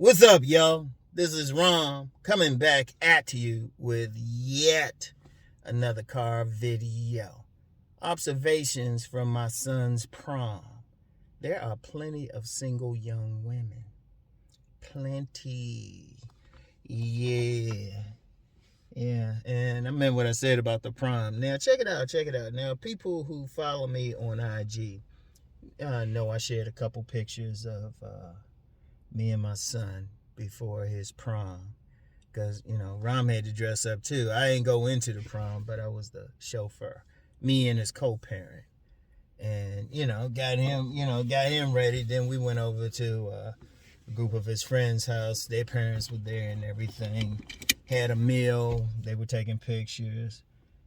What's up, y'all? This is Rom coming back at you with yet another car video. Observations from my son's prom. There are plenty of single young women. Plenty. Yeah. And I remember what I said about the prom. Now, check it out. Now, people who follow me on IG know I shared a couple pictures of me and my son before his prom, because Rom had to dress up too. I ain't go into the prom, but I was the chauffeur, me and his co-parent, and got him ready. Then we went over to a group of his friends' house. Their parents were there and everything. Had a meal. They were taking pictures,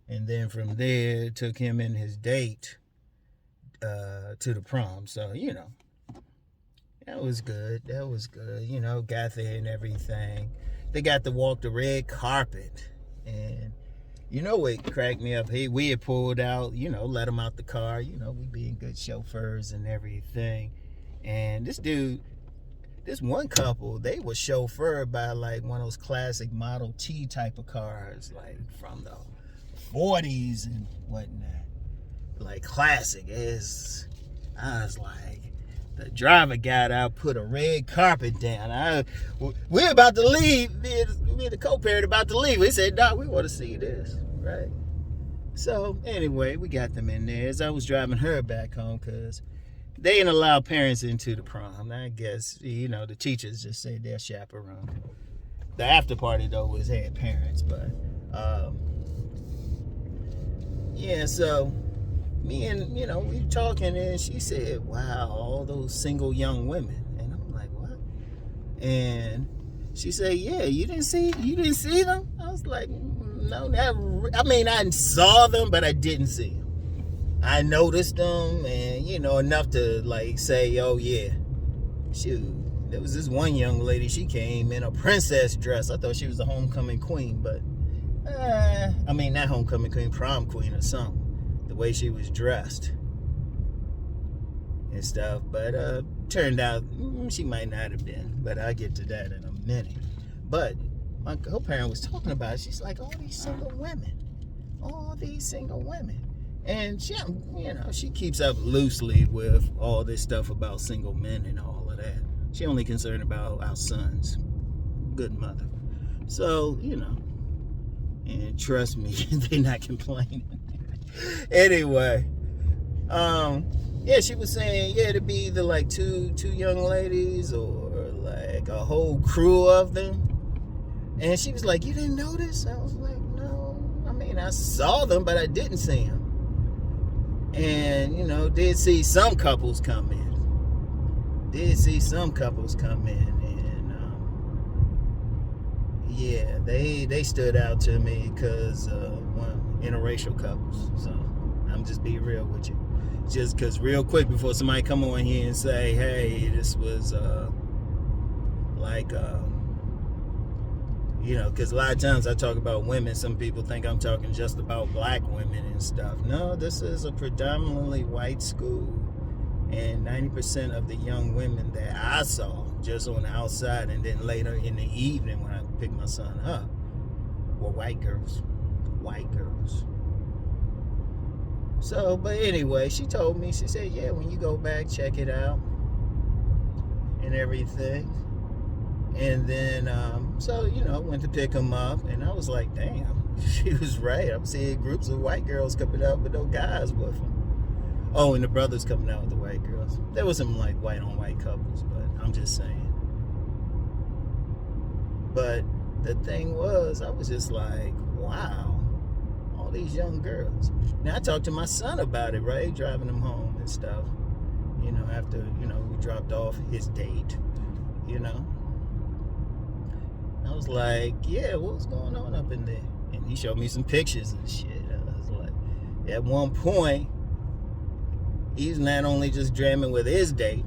and then from there took him and his date to the prom. So that was good. Got there and everything. They got to walk the red carpet. And what cracked me up? We had pulled out, let them out the car. We being good chauffeurs and everything. And this one couple, they were chauffeured by like one of those classic Model T type of cars, like from the 40s and whatnot. Like classic. I was like, the driver got out, put a red carpet down. We're about to leave. Me and the co-parent about to leave. We said, Doc, we want to see this, right? So anyway, we got them in there. As I was driving her back home, because they didn't allow parents into the prom. I guess, the teachers just said they're chaperone. The after party, though, had parents. But, so me and, we talking, and she said, wow, all those single young women. And I'm like, what? And she said, yeah, you didn't see them? I was like, no, I saw them, but I didn't see them. I noticed them, and, enough to, like, say, oh, yeah. Shoot, there was this one young lady, she came in a princess dress. I thought she was a homecoming queen, but, not homecoming queen, prom queen or something. The way she was dressed and stuff, but turned out she might not have been, but I'll get to that in a minute. But my co-parent was talking about it. She's like, all these single women, and she keeps up loosely with all this stuff about single men and all of that. She only concerned about our sons. Good mother. So and trust me, they're not complaining. Anyway, she was saying, to be either like two young ladies or like a whole crew of them. And she was like, you didn't notice? I was like, no. I saw them, but I didn't see them. And, did see some couples come in. And, they stood out to me because, interracial couples. So I'm just being real with you, just because real quick before somebody come on here and say, hey, this was because a lot of times I talk about women, some people think I'm talking just about black women and stuff. No, this is a predominantly white school, and 90% of the young women that I saw just on the outside and then later in the evening when I picked my son up were white girls. So, but anyway, she told me, she said, yeah, when you go back, check it out and everything. And then, went to pick him up, and I was like, damn, she was right. I'm seeing groups of white girls coming out with no guys with them. Oh, and the brothers coming out with the white girls. There was some like white on white couples, but I'm just saying. But the thing was, I was just like, wow. These young girls. Now I talked to my son about it, right? Driving him home and stuff. After, we dropped off his date, I was like, yeah, what's going on up in there? And he showed me some pictures and shit. I was like, at one point, he's not only just jamming with his date,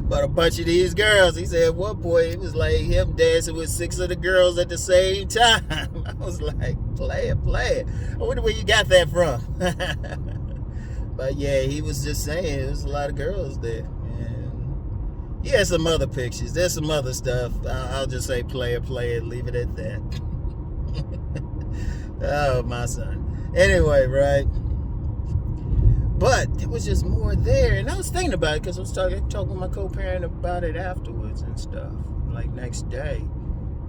but a bunch of these girls. He said at one point it was like him dancing with 6 of the girls at the same time. I was like, play it. I wonder where you got that from. But yeah, he was just saying there was a lot of girls there. And Yeah, some other pictures. There's some other stuff. I'll just say play it, leave it at that. Oh, my son. Anyway, right? But there was just more there. And I was thinking about it because I was talking with my co-parent about it afterwards and stuff, like next day.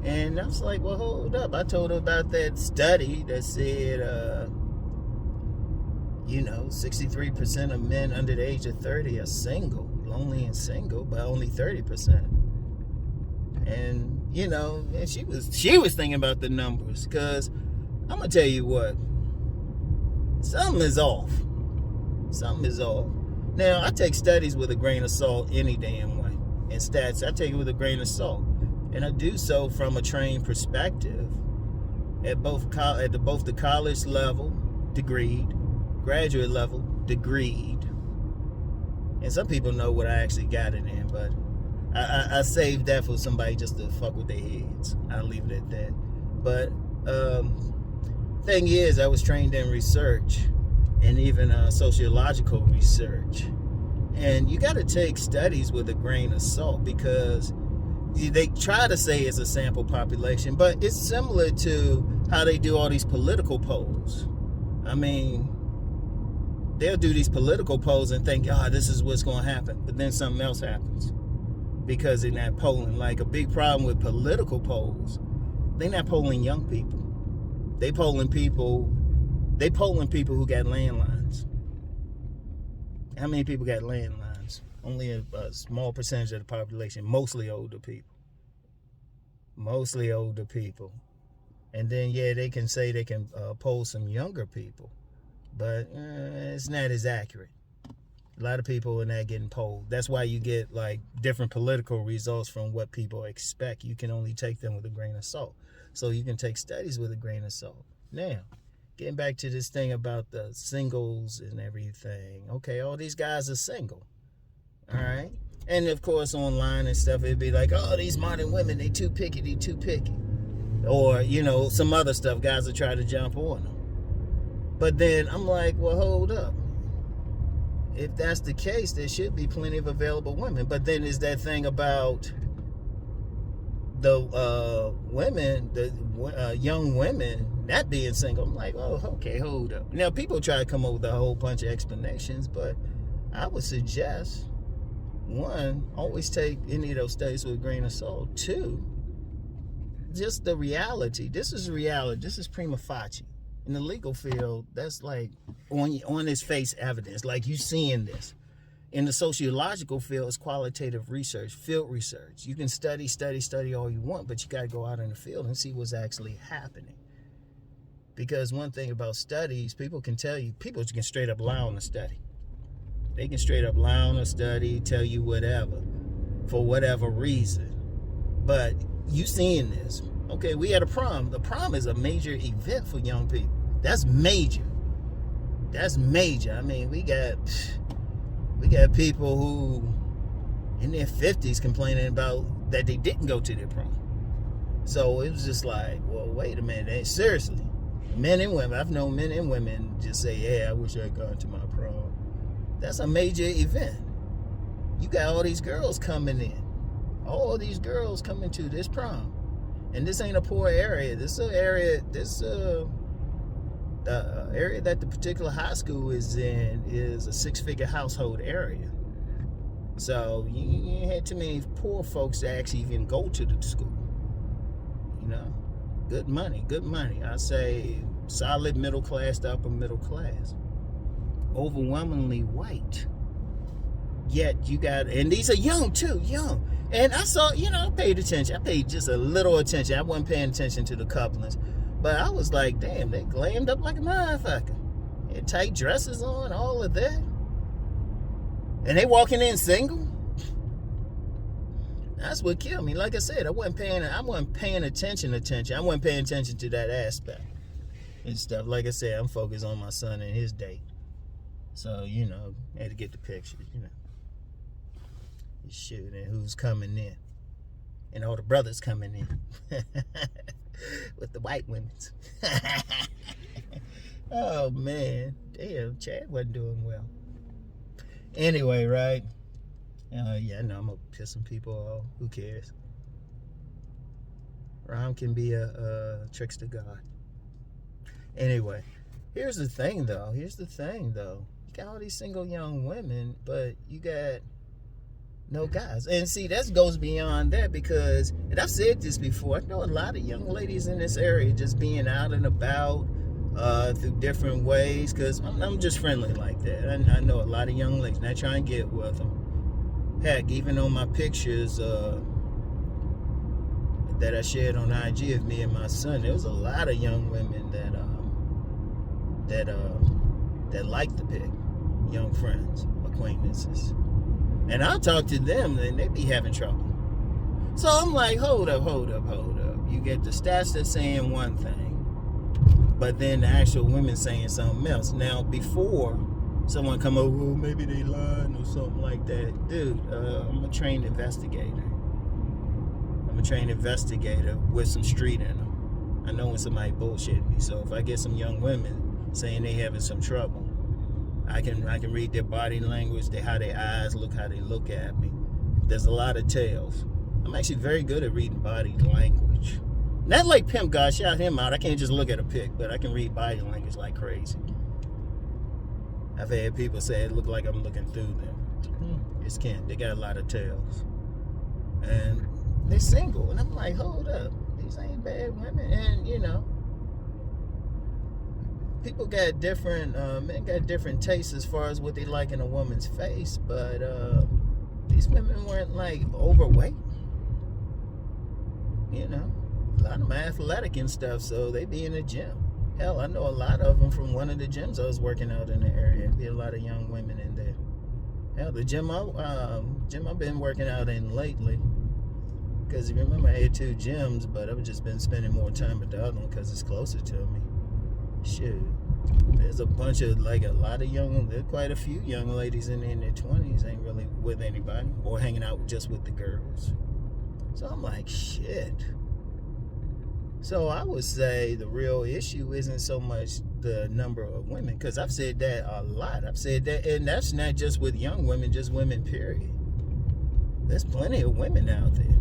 And I was like, well, hold up. I told her about that study that said, 63% of men under the age of 30 are single, lonely and single, but only 30%. And, and she was thinking about the numbers, because I'm going to tell you what, something is off. Something is off. Now, I take studies with a grain of salt any damn way. And stats, I take it with a grain of salt. And I do so from a trained perspective at both the college level, degreed, graduate level, degreed. And some people know what I actually got it in, but I saved that for somebody just to fuck with their heads. I'll leave it at that. But thing is, I was trained in research and even sociological research. And you got to take studies with a grain of salt, because they try to say it's a sample population, but it's similar to how they do all these political polls. I mean, they'll do these political polls and think, this is what's going to happen. But then something else happens because in that polling. Like, a big problem with political polls, they're not polling young people. They polling people who got landlines. How many people got landlines? Only a small percentage of the population, mostly older people. And then, they can say they can poll some younger people, but it's not as accurate. A lot of people are not getting polled. That's why you get like different political results from what people expect. You can only take them with a grain of salt. So you can take studies with a grain of salt. Now, getting back to this thing about the singles and everything. Okay, all these guys are single. All right. And of course, online and stuff, it'd be like, these modern women, they too picky. Or, some other stuff, guys will try to jump on them. But then I'm like, well, hold up. If that's the case, there should be plenty of available women. But then there's that thing about the women, the young women not being single. I'm like, okay, hold up. Now, people try to come up with a whole bunch of explanations, but I would suggest, one, always take any of those studies with a grain of salt. Two, just the reality. This is reality. This is prima facie. In the legal field, that's like on its face evidence, like you seeing this. In the sociological field, it's qualitative research, field research. You can study all you want, but you got to go out in the field and see what's actually happening. Because one thing about studies, people can straight up lie on a study. They can straight up lie on a study, tell you whatever, for whatever reason. But you seeing this. Okay, we had a prom. The prom is a major event for young people. That's major. I mean, we got people who in their 50s complaining about that they didn't go to their prom. So it was just like, well, wait a minute. Seriously, men and women. I've known men and women just say, yeah, I wish I had gone to my prom. That's a major event. You got all these girls coming in. All these girls coming to this prom. And this ain't a poor area. This area that the particular high school is in is a 6-figure household area. So you ain't had too many poor folks to actually even go to the school. Good money. I say solid middle class to upper middle class. Overwhelmingly white. Yet you got, and these are young too, young. And I saw, I paid attention. I paid just a little attention. I wasn't paying attention to the couplings. But I was like, damn, they glammed up like a motherfucker. They had tight dresses on, all of that. And they walking in single? That's what killed me. Like I said, I wasn't paying attention. I wasn't paying attention to that aspect and stuff. Like I said, I'm focused on my son and his date. So, had to get the pictures, Shoot, and who's coming in. And all the brothers coming in. With the white women. Oh, man. Damn, Chad wasn't doing well. Anyway, right? Yeah, I know I'm piss some people off. Who cares? Rom can be a trickster god. Anyway, here's the thing though. You got all these single young women, but you got no guys. And see, that goes beyond that because, and I've said this before, I know a lot of young ladies in this area just being out and about through different ways because I'm just friendly like that. I know a lot of young ladies, and I try and get with them. Heck, even on my pictures that I shared on IG of me and my son, there was a lot of young women that like the pic, young friends, acquaintances. And I'll talk to them and they be having trouble. So I'm like, hold up. You get the stats that's saying one thing, but then the actual women saying something else. Now, before someone come over, oh, maybe they lied or something like that. Dude, I'm a trained investigator. With some street in them. I know when somebody bullshit me. So if I get some young women saying they having some trouble, I can read their body language, how their eyes look, how they look at me. There's a lot of tells. I'm actually very good at reading body language. Not like Pimp, God, shout him out. I can't just look at a pic, but I can read body language like crazy. I've had people say it look like I'm looking through them. It's can't. They got a lot of tells. And they're single. And I'm like, hold up. These ain't bad women. And, people got different, men got different tastes as far as what they like in a woman's face, but these women weren't like overweight. A lot of them are athletic and stuff, so they be in the gym. Hell, I know a lot of them from one of the gyms I was working out in the area. There'd be a lot of young women in there. Hell, the gym I've been working out in lately, because you remember I had 2 gyms, but I've just been spending more time at the other one because it's closer to me. Shit, there's a bunch of there's quite a few young ladies in their 20s ain't really with anybody or hanging out just with the girls. So I'm like, shit. So I would say the real issue isn't so much the number of women, because I've said that a lot. I've said that, and that's not just with young women, just women, period. There's plenty of women out there.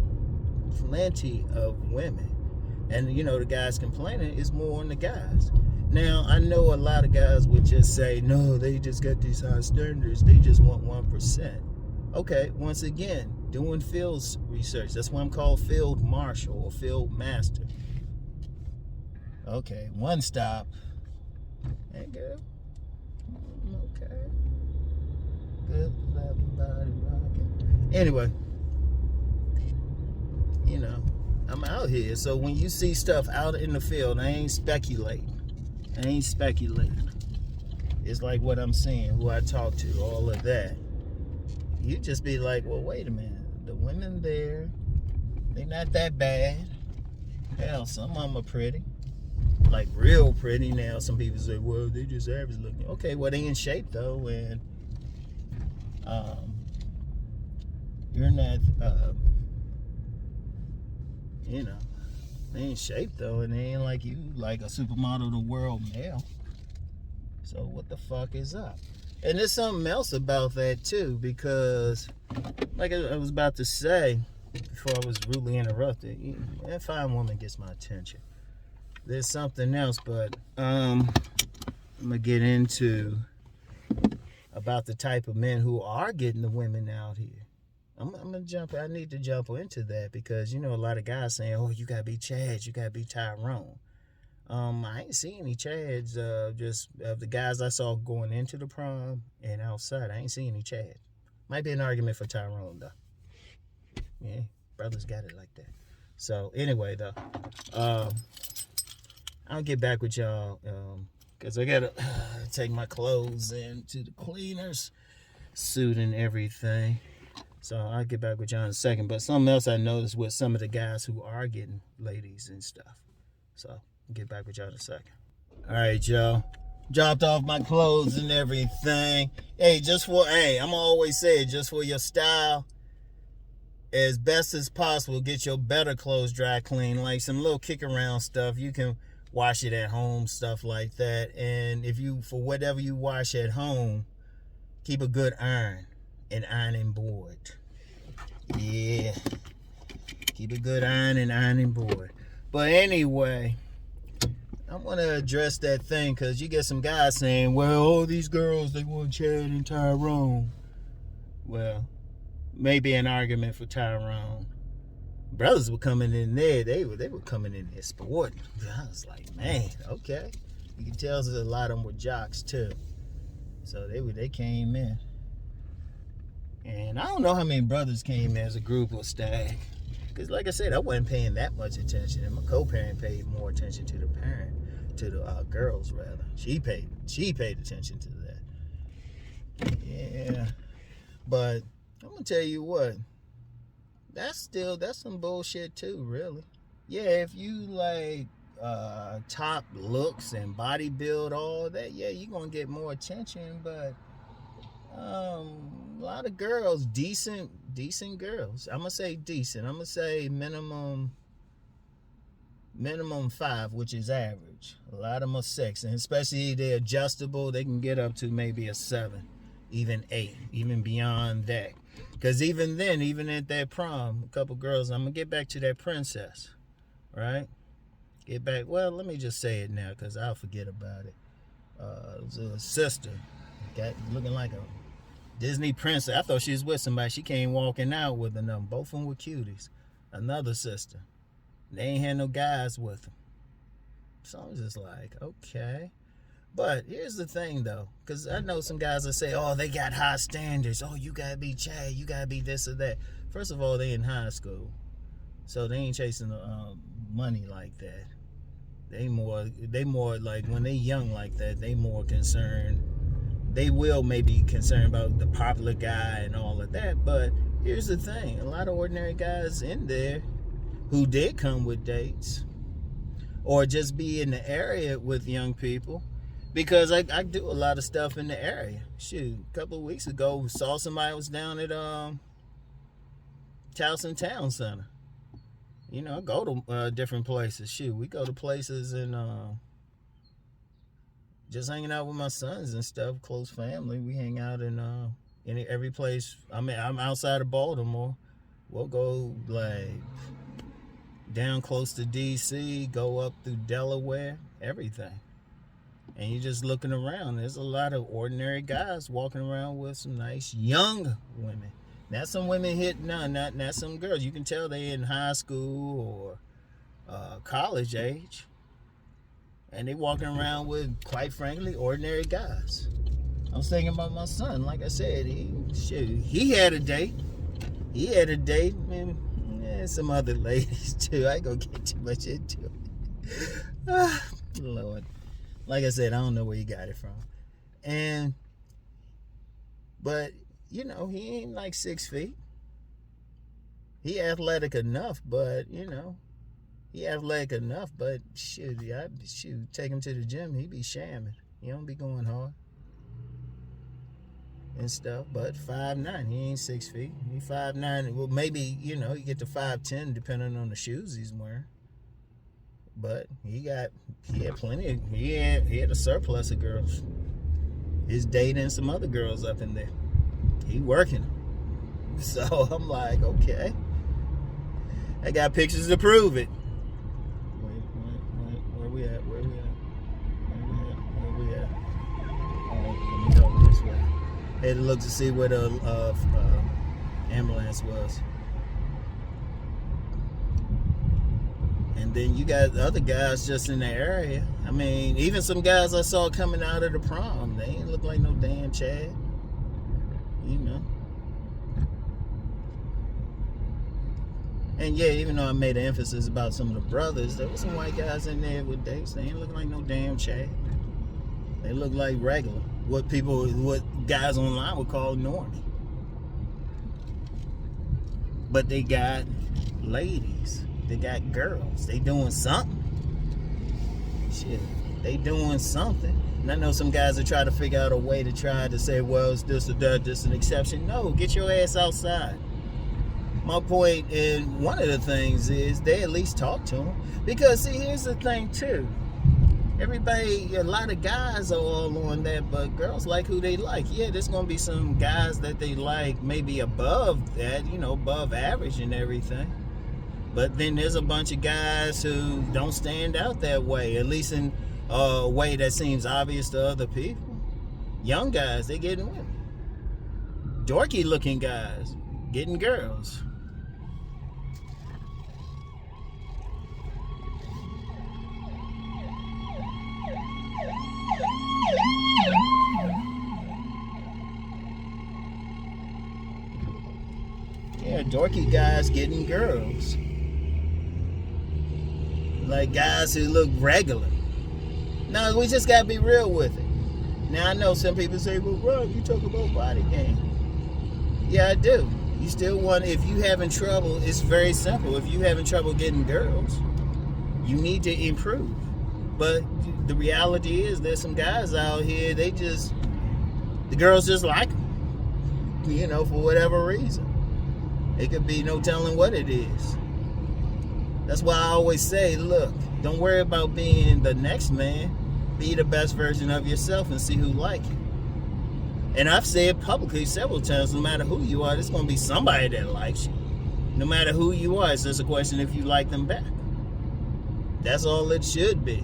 Plenty of women. And, the guys complaining is more on the guys. Now, I know a lot of guys would just say, no, they just got these high standards. They just want 1%. Okay, once again, doing field research. That's why I'm called field marshal or field master. Okay, one stop. Hey, girl. Okay. Good, loving body rocking. Anyway, I'm out here. So when you see stuff out in the field, I ain't speculating. It's like what I'm seeing, who I talk to, all of that. You just be like, well, wait a minute. The women there, they not that bad. Hell, some of them are pretty. Like real pretty. Now some people say, well, they just average looking. Okay, well, they in shape though, and you're not they ain't shape though, and they ain't like you, like a supermodel of the world male. So what the fuck is up? And there's something else about that too, because like I was about to say before I was rudely interrupted, that fine woman gets my attention. There's something else, but I'm gonna get into about the type of men who are getting the women out here. I need to jump into that because a lot of guys saying, oh, you gotta be Chad, you gotta be Tyrone. I ain't seen any Chads, just of the guys I saw going into the prom and outside. I ain't seen any Chads. Might be an argument for Tyrone though. Yeah, brothers got it like that. So anyway though, I'll get back with y'all because I gotta take my clothes into the cleaners, suit and everything. So I'll get back with y'all in a second. But something else I noticed with some of the guys who are getting ladies and stuff. So I'll get back with y'all in a second. All right, y'all. Dropped off my clothes and everything. Hey, I'm always say it, just for your style, as best as possible, get your better clothes dry clean. Like some little kick around stuff, you can wash it at home, stuff like that. And if you, for whatever you wash at home, keep a good iron. An ironing board. Yeah. Keep a good ironing board. But anyway, I want to address that thing because you get some guys saying, well, all these girls, they want Chad and Tyrone. Well, maybe an argument for Tyrone. Brothers were coming in there. They were coming in there sporting. I was like, man, okay. You can tell that a lot of them were jocks too. So they came in. And I don't know how many brothers came as a group or stag. Because like I said, I wasn't paying that much attention. And my co-parent paid more attention to the parent, to the girls rather. She paid attention to that. Yeah. But I'm going to tell you what. That's some bullshit too, really. Yeah, if you like top looks and body build, all that, yeah, you're going to get more attention. But a lot of girls, decent girls. I'm gonna say decent. I'm gonna say minimum 5, which is average. A lot of them are 6, and especially they're adjustable. They can get up to maybe a 7, even 8, even beyond that. Because even then, even at that prom, a couple girls. I'm gonna get back to that princess, right? Get back. Well, let me just say it now, because I'll forget about it. It was a sister, got looking like a Disney princess. I thought she was with somebody. She came walking out with them. Both of them were cuties. Another sister. They ain't had no guys with them. So I was just like, okay. But here's the thing, though. Because I know some guys that say, oh, they got high standards. Oh, you got to be Chad. You got to be this or that. First of all, they in high school. So they ain't chasing money like that. They more like, when they young like that, they more concerned. They will maybe concerned about the popular guy and all of that, but here's the thing. A lot of ordinary guys in there who did come with dates or just be in the area with young people, because I do a lot of stuff in the area. Shoot, a couple of weeks ago, saw somebody was down at Towson Town Center. You know, I go to different places. Shoot, we go to places in just hanging out with my sons and stuff, close family. We hang out in every place. I mean, I'm outside of Baltimore. We'll go like down close to DC, go up through Delaware, everything. And you're just looking around. There's a lot of ordinary guys walking around with some nice young women. Not some women not some girls. You can tell they in high school or college age. And they walking around with, quite frankly, ordinary guys. I was thinking about my son. Like I said, he had a date. And some other ladies too. I ain't gonna get too much into it. Lord. Like I said, I don't know where he got it from. But, you know, he ain't like 6 feet. He athletic enough, but, you know. He athletic enough, but shoot, take him to the gym, he be shamming. He don't be going hard and stuff. But 5'9", he ain't 6 feet. He 5'9". Well, maybe, you know, you get to 5'10", depending on the shoes he's wearing. But he had plenty. He had a surplus of girls. He's dating some other girls up in there. He working. So I'm like, okay. I got pictures to prove it. Where we at? Let me go this way. Had to look to see where the ambulance was. And then you got other guys just in the area. I mean, even some guys I saw coming out of the prom, they ain't look like no damn Chad. You know. And yeah, even though I made an emphasis about some of the brothers, there was some white guys in there with dates. They ain't looking like no damn Chad. They look like regular. What guys online would call normie. But they got ladies. They got girls. They doing something. Shit. They doing something. And I know some guys are trying to figure out a way to try to say, well, it's this or that, this an exception. No, get your ass outside. My point, and one of the things is they at least talk to them. Because, see, here's the thing, too. Everybody, a lot of guys are all on that, but girls like who they like. Yeah, there's gonna be some guys that they like maybe above that, above average and everything. But then there's a bunch of guys who don't stand out that way, at least in a way that seems obvious to other people. Young guys, they getting women. Dorky looking guys getting girls. Yeah, dorky guys getting girls. Like guys who look regular. No, we just gotta be real with it. Now I know some people say, well, Rob, you talk about body game. Yeah, I do. You still want, if you having trouble, it's very simple. If you having trouble getting girls, you need to improve. But the reality is there's some guys out here, the girls just like them, for whatever reason. It could be no telling what it is. That's why I always say, look, don't worry about being the next man. Be the best version of yourself and see who like you. And I've said publicly several times, no matter who you are, there's going to be somebody that likes you. No matter who you are, it's just a question if you like them back. That's all it should be.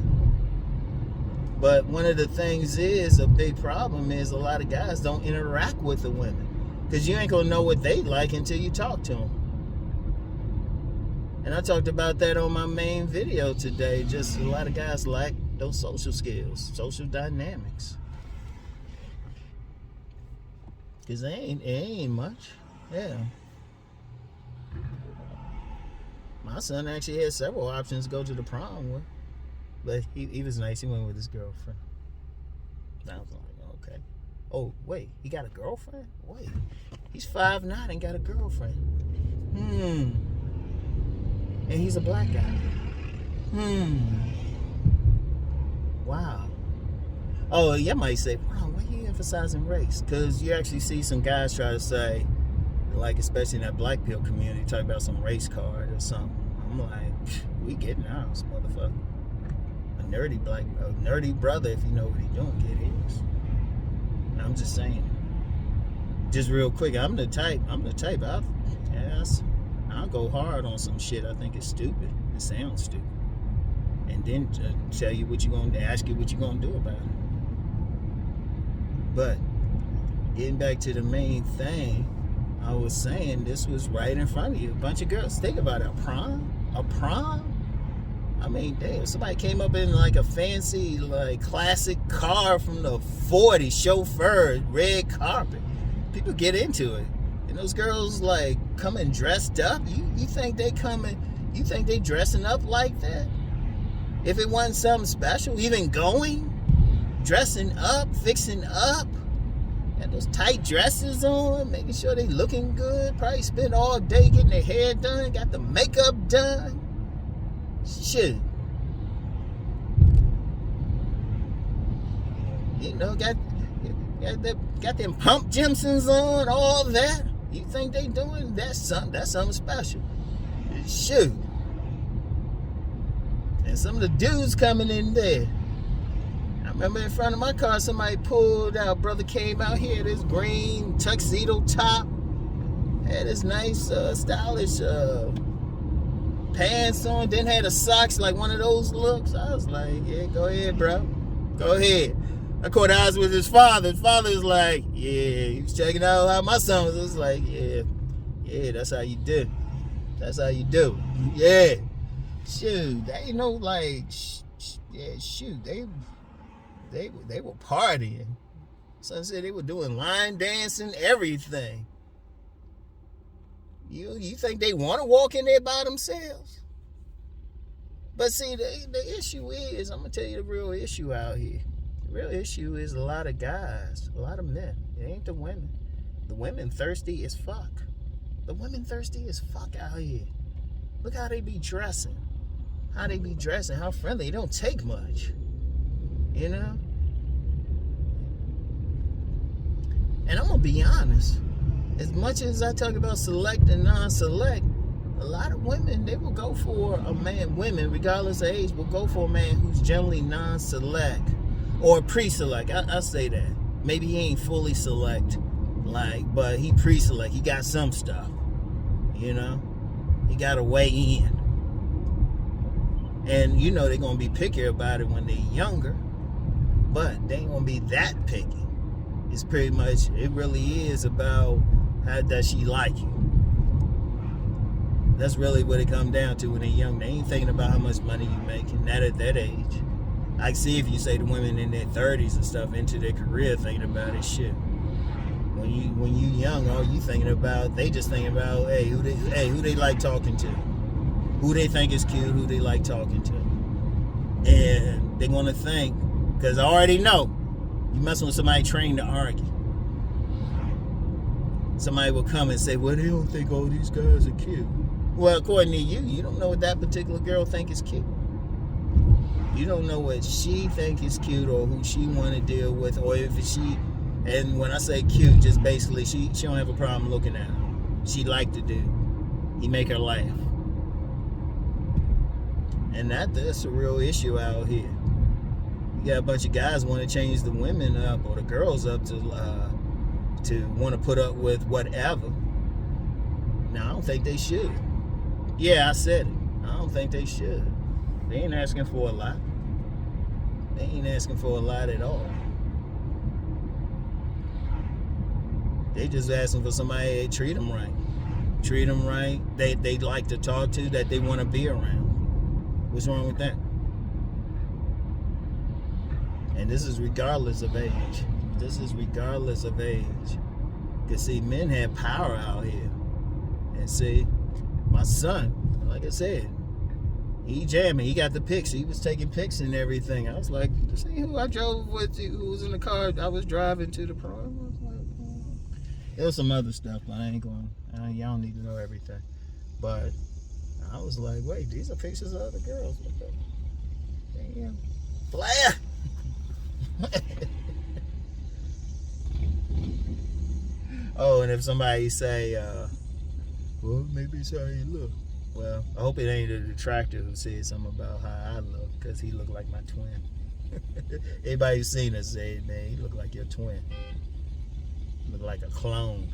But one of the things is, a big problem is a lot of guys don't interact with the women. Because you ain't going to know what they like until you talk to them. And I talked about that on my main video today. Just a lot of guys lack those social skills, social dynamics. Because it ain't much. Yeah. My son actually had several options to go to the prom with. But he was nice. He went with his girlfriend. I was like, okay. Oh, wait. He got a girlfriend? Wait. He's 5'9" and got a girlfriend. And he's a black guy. Wow. Oh, you might say, wow, why are you emphasizing race? Because you actually see some guys try to say, like, especially in that black pill community, talk about some race card or something. I'm like, we getting ours, motherfucker. A nerdy brother, if you know what he's doing, get his. I'm just saying. Just real quick, I'm the type, I'll go hard on some shit I think is stupid. It sounds stupid. And then tell you ask you what you're going to do about it. But getting back to the main thing, I was saying this was right in front of you. A bunch of girls. Think about it. A prom? I mean, damn, somebody came up in like a fancy, like classic car from the 40s, chauffeur, red carpet. People get into it. And those girls like coming dressed up. You think they dressing up like that? If it wasn't something special, even going, dressing up, fixing up, had those tight dresses on, making sure they looking good, probably spent all day getting their hair done, got the makeup done. Shit. Got them pump Jimsons on, all that. You think they doing that's something special. Shoot. And some of the dudes coming in there. I remember in front of my car, somebody pulled out. Brother came out here, this green tuxedo top. Had this nice, stylish pants on. Then had a socks, like one of those looks. I was like, yeah, go ahead, bro. Go ahead. I caught eyes with his father. His father was like, yeah, he was checking out how my son was. It was like, yeah, that's how you do. That's how you do. Yeah. Shoot, they ain't no like, shoot, they were partying. Some said they were doing line dancing, everything. You think they want to walk in there by themselves? But see, the issue is, I'm gonna tell you the real issue out here. The real issue is a lot of guys, a lot of men. It ain't the women. The women thirsty as fuck. The women thirsty as fuck out here. Look how they be dressing. How they be dressing, how friendly. It don't take much. You know? And I'm gonna be honest. As much as I talk about select and non-select, a lot of women, they will go for a man, women, regardless of age, will go for a man who's generally non-select or pre-select. I say that. Maybe he ain't fully select, but he pre-select. He got some stuff, you know? He got a way in. And you know they're going to be picky about it when they're younger, but they ain't going to be that picky. It's pretty much, it really is about how does she like you. That's really what it comes down to when they're young. They ain't thinking about how much money you making, not at that age. I see if you say the women in their 30s and stuff into their career thinking about it, shit. When you young, all you thinking about, they just thinking about, who they like talking to, who they think is cute, who they like talking to. And they're gonna think, because I already know, you messing with somebody trained to argue. Somebody will come and say, well, they don't think all these guys are cute. Well, according to you, you don't know what that particular girl think is cute. You don't know what she think is cute or who she want to deal with, or if she, and when I say cute, just basically she don't have a problem looking at him. She like the dude. He make her laugh. And that's a real issue out here. You got a bunch of guys want to change the women up or the girls up to want to put up with whatever. Now, I don't think they should. Yeah, I said it. I don't think they should. They ain't asking for a lot. They ain't asking for a lot at all. They just asking for somebody to treat them right. Treat them right. They like to talk to, that they want to be around. What's wrong with that? And this is regardless of age. This is regardless of age. Because, see, men have power out here. And see, my son, like I said, he jamming. He got the pics. He was taking pics and everything. I was like, see who I drove with, who was in the car I was driving to the prom. I was like, there was some other stuff, but I ain't going, y'all don't need to know everything. But I was like, wait, these are pictures of other girls. What the? Damn. Player! Oh, and if somebody say, well, maybe it's how you look. Well, I hope it ain't a detractor who said something about how I look, because he looked like my twin. Everybody who's seen us say, man, he look like your twin. Look like a clone.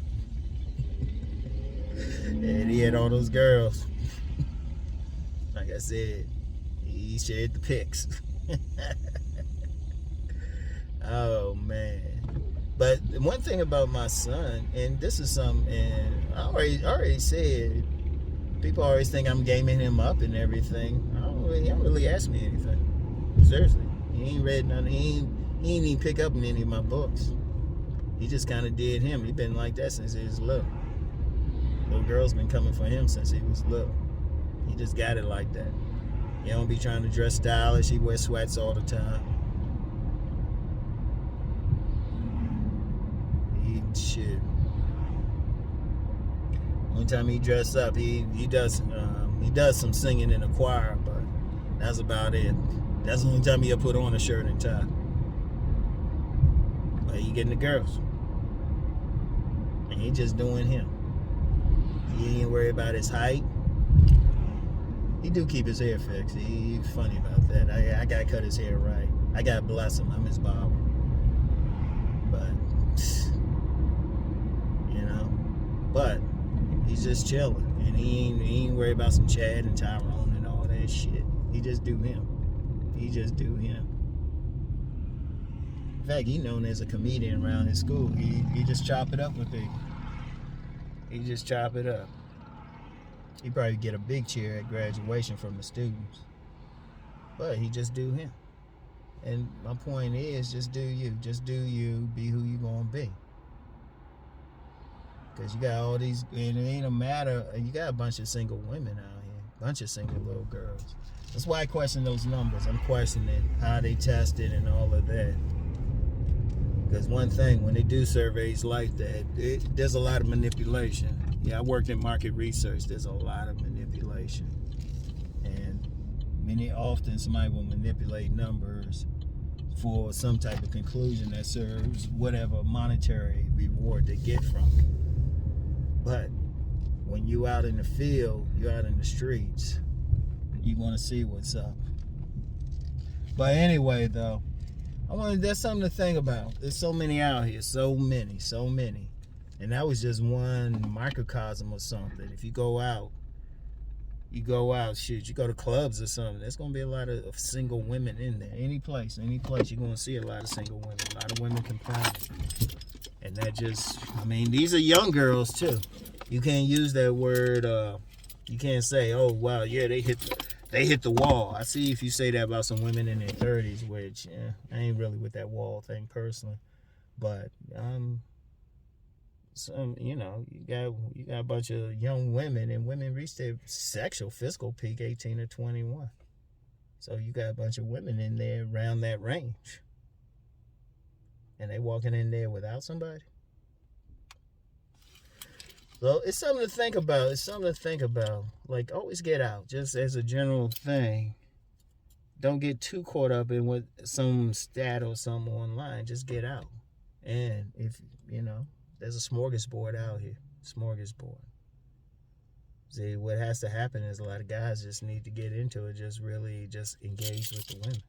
And he had all those girls. Like I said, he shared the pics. Oh, man. But one thing about my son, and this is something, and I already said, people always think I'm gaming him up and everything. He don't really ask me anything. Seriously. He ain't read none. He ain't even pick up in any of my books. He just kind of did him. He been like that since he was little. Little girl's been coming for him since he was little. He just got it like that. He don't be trying to dress stylish. He wears sweats all the time. Shit. One time he dressed up, he does some singing in a choir, but that's about it. That's the only time he'll put on a shirt and tie. But he getting the girls, and he just doing him. He ain't worried about his height. He do keep his hair fixed. He's funny about that. I gotta cut his hair right. I gotta bless him. I'm his barber. But But he's just chilling, and he ain't worried about some Chad and Tyrone and all that shit. He just do him. He just do him. In fact, he known as a comedian around his school. He just chop it up with people. He just chop it up. He probably get a big cheer at graduation from the students. But he just do him. And my point is, just do you. Just do you. Be who you gonna be. Because you got all these, and it ain't a matter, you got a bunch of single women out here, a bunch of single little girls. That's why I question those numbers. I'm questioning how they tested and all of that. Because one thing, when they do surveys like that, there's a lot of manipulation. Yeah, I worked in market research. There's a lot of manipulation. And often somebody will manipulate numbers for some type of conclusion that serves whatever monetary reward they get from it. But when you out in the field, you out in the streets, you want to see what's up. But anyway, though, that's something to think about. There's so many out here, so many. And that was just one microcosm of something. If you go out, shoot, you go to clubs or something, there's going to be a lot of single women in there. Any place, you're going to see a lot of single women, a lot of women complaining. And that just, I mean, these are young girls too. You can't use that word, you can't say, oh, wow, yeah, they hit the wall. I see if you say that about some women in their 30s, which, I ain't really with that wall thing personally. But, you got a bunch of young women, and women reach their sexual physical peak 18 to 21. So you got a bunch of women in there around that range, and they walking in there without somebody. So it's something to think about. Like, always get out, just as a general thing. Don't get too caught up in what some stat or something online. Just get out. And if there's a smorgasbord out here. Smorgasbord. See, what has to happen is a lot of guys just need to get into it. Just engage with the women.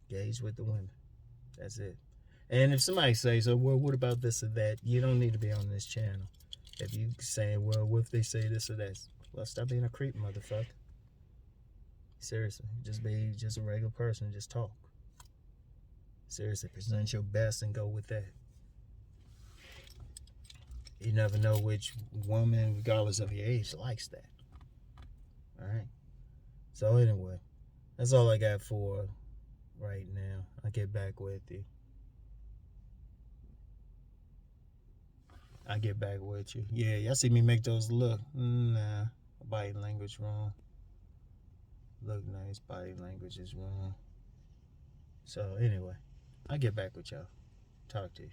Engage with the women. That's it. And if somebody says, "Oh, well, what about this or that?" You don't need to be on this channel. If you saying, "Well, what if they say this or that?" Well, stop being a creep, motherfucker. Seriously, just be just a regular person. Just talk. Seriously, present your best and go with that. You never know which woman, regardless of your age, likes that. Alright? So anyway, that's all I got for right now. I'll get back with you. Yeah, y'all see me make those look. Nah, body language wrong. Look nice, body language is wrong. So anyway, I'll get back with y'all. Talk to you.